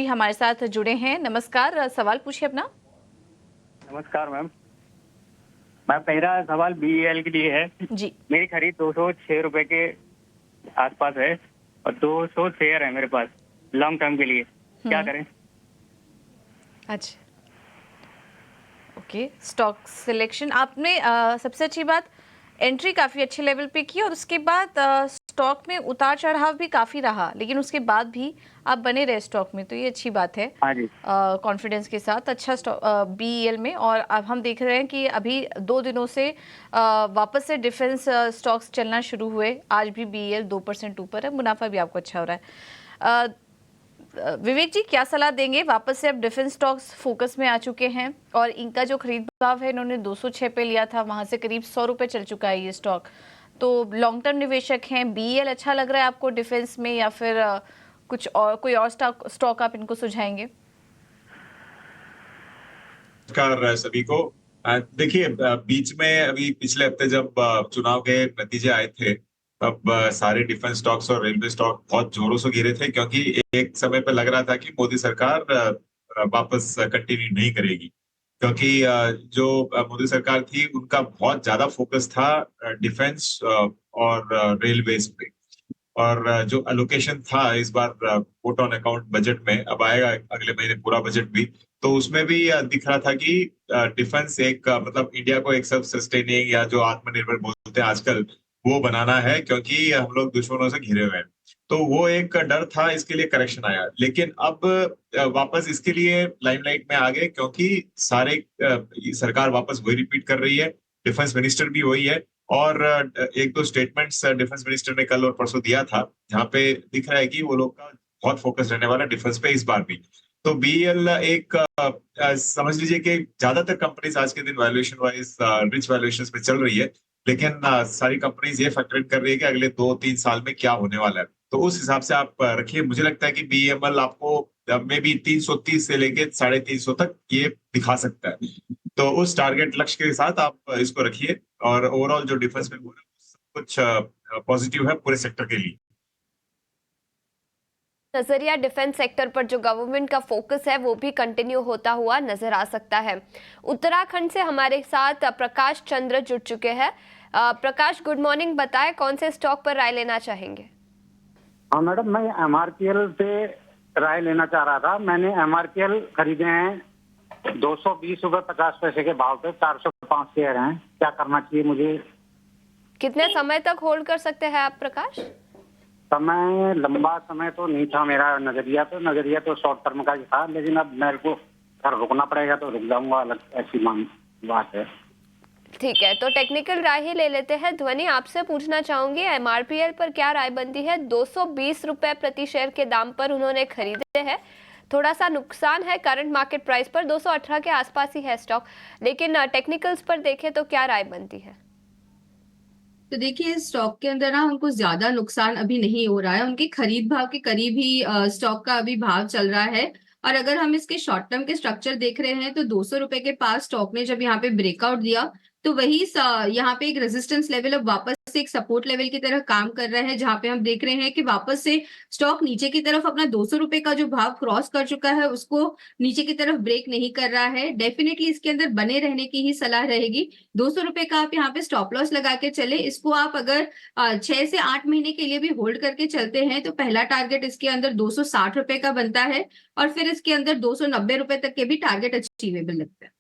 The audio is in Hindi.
जी हमारे साथ जुड़े हैं। नमस्कार, सवाल पूछिए अपना। नमस्कार मैम। मेरा सवाल बीईएल के लिए है। जी। मेरी खरीद 206 रुपए के आसपास है और 200 शेयर है मेरे पास लॉन्ग टर्म के लिए, क्या करें? अच्छा, ओके। स्टॉक सिलेक्शन आपने सबसे अच्छी बात, एंट्री काफ़ी अच्छे लेवल पे की और उसके बाद स्टॉक में उतार चढ़ाव भी काफ़ी रहा, लेकिन उसके बाद भी आप बने रहे स्टॉक में, तो ये अच्छी बात है। हाँ जी। कॉन्फिडेंस के साथ अच्छा स्टॉक बीईएल में। और अब हम देख रहे हैं कि अभी 2 दिनों से वापस से डिफेंस स्टॉक्स चलना शुरू हुए। आज भी बीईएल 2% ऊपर है, मुनाफा भी आपको अच्छा हो रहा है। विवेक जी, क्या सलाह देंगे? वापस से अब डिफेंस स्टॉक्स फोकस में आ चुके हैं और इनका जो खरीद भाव है, इन्होंने 206 पे लिया था, वहां से करीब 100 रुपए चल चुका है ये स्टॉक। तो लॉन्ग टर्म निवेशक हैं, बीईएल अच्छा लग रहा है आपको डिफेंस में, या फिर कुछ और कोई और स्टॉक आप इनको सुझाएंगे? नमस्कार सभी को। देखिए, बीच में अभी पिछले हफ्ते जब चुनाव के नतीजे आए थे, तब सारे डिफेंस स्टॉक्स और रेलवे स्टॉक बहुत जोरों से गिरे थे, क्योंकि एक समय पे लग रहा था कि मोदी सरकार वापस कंटिन्यू नहीं करेगी, क्योंकि जो मोदी सरकार थी उनका बहुत ज्यादा फोकस था डिफेंस और रेलवेज पे। और जो एलोकेशन था इस बार वोट ऑन अकाउंट बजट में, अब आएगा अगले महीने पूरा बजट भी, तो उसमें भी दिख रहा था कि डिफेंस एक मतलब इंडिया को एक सेल्फ सस्टेनिंग या जो आत्मनिर्भर बोलते हैं आजकल, वो बनाना है, क्योंकि हम लोग दुश्मनों से घिरे हुए हैं। तो वो एक डर था, इसके लिए करेक्शन आया। लेकिन अब वापस इसके लिए लाइमलाइट में आ गए, क्योंकि सारे सरकार वापस वही रिपीट कर रही है, डिफेंस मिनिस्टर भी वही है। और एक दो स्टेटमेंट्स डिफेंस मिनिस्टर ने कल और परसों दिया था, जहां पे दिख रहा है कि वो लोग का बहुत फोकस रहने वाला डिफेंस पे इस बार भी। तो बीएल एक समझ लीजिए कि ज्यादातर कंपनीज आज के दिन वैल्यूएशन वाइज रिच वैल्यूएशन पे चल रही है, लेकिन सारी कंपनीज ये फैक्टर इन कर रही है कि अगले 2-3 साल में क्या होने वाला है। तो उस हिसाब से आप रखिए। मुझे लगता है कि बीएमएल आपको मे बी 330 से लेके 350 तक ये दिखा सकता है। तो उस टारगेट लक्ष्य के साथ आप इसको रखिए। और ओवरऑल जो डिफेंस में हो रहा है सब कुछ पॉजिटिव है पूरे सेक्टर के लिए। नजरिया डिफेंस सेक्टर पर जो गवर्नमेंट का फोकस है वो भी कंटिन्यू होता हुआ नजर आ सकता है। उत्तराखंड से हमारे साथ प्रकाश चंद्र जुड़ चुके हैं। प्रकाश, गुड मॉर्निंग। बताएं कौन से स्टॉक पर राय लेना चाहेंगे? हाँ मैडम, मैं एमआरपीएल से राय लेना चाह रहा था। मैंने एमआरपीएल खरीदे हैं 220 रुपए 50 पैसे के भाव पे, 405 शेयर हैं। क्या करना चाहिए मुझे? कितने समय तक होल्ड कर सकते हैं आप प्रकाश? समय लंबा समय तो नहीं था मेरा नजरिया तो शॉर्ट टर्म का ही था, लेकिन अब मेरे को अगर रुकना पड़ेगा तो रुक जाऊंगा, अलग ऐसी बात है। ठीक है, तो टेक्निकल राय ही ले लेते हैं। ध्वनि, आपसे पूछना चाहूंगी एमआरपीएल पर क्या राय बनती है? 220 रुपए प्रति शेयर के दाम पर उन्होंने खरीदे हैं। थोड़ा सा नुकसान है करंट मार्केट प्राइस पर, 218 के आसपास ही है स्टॉक, लेकिन टेक्निकल्स पर देखें तो क्या राय बनती है? तो देखिए, स्टॉक के अंदर ना उनको ज्यादा नुकसान अभी नहीं हो रहा है। उनके खरीद भाव के करीब ही स्टॉक का अभी भाव चल रहा है। और अगर हम इसके शॉर्ट टर्म के स्ट्रक्चर देख रहे हैं तो 200 रुपए के पास स्टॉक ने जब यहाँ पे ब्रेकआउट दिया, तो वही यहाँ पे एक रेजिस्टेंस लेवल अब वापस से एक सपोर्ट लेवल की तरह काम कर रहा है, जहां पे हम देख रहे हैं कि वापस से स्टॉक नीचे की तरफ अपना 200 रुपए का जो भाव क्रॉस कर चुका है उसको नीचे की तरफ ब्रेक नहीं कर रहा है। डेफिनेटली इसके अंदर बने रहने की ही सलाह रहेगी। 200 रुपए का आप यहाँ पे स्टॉप लॉस लगा के चले। इसको आप अगर 6 से 8 महीने के लिए भी होल्ड करके चलते हैं तो पहला टारगेट इसके अंदर 260 रुपए का बनता है और फिर इसके अंदर 290 रुपए तक के भी टारगेट अचीवेबल लगता है।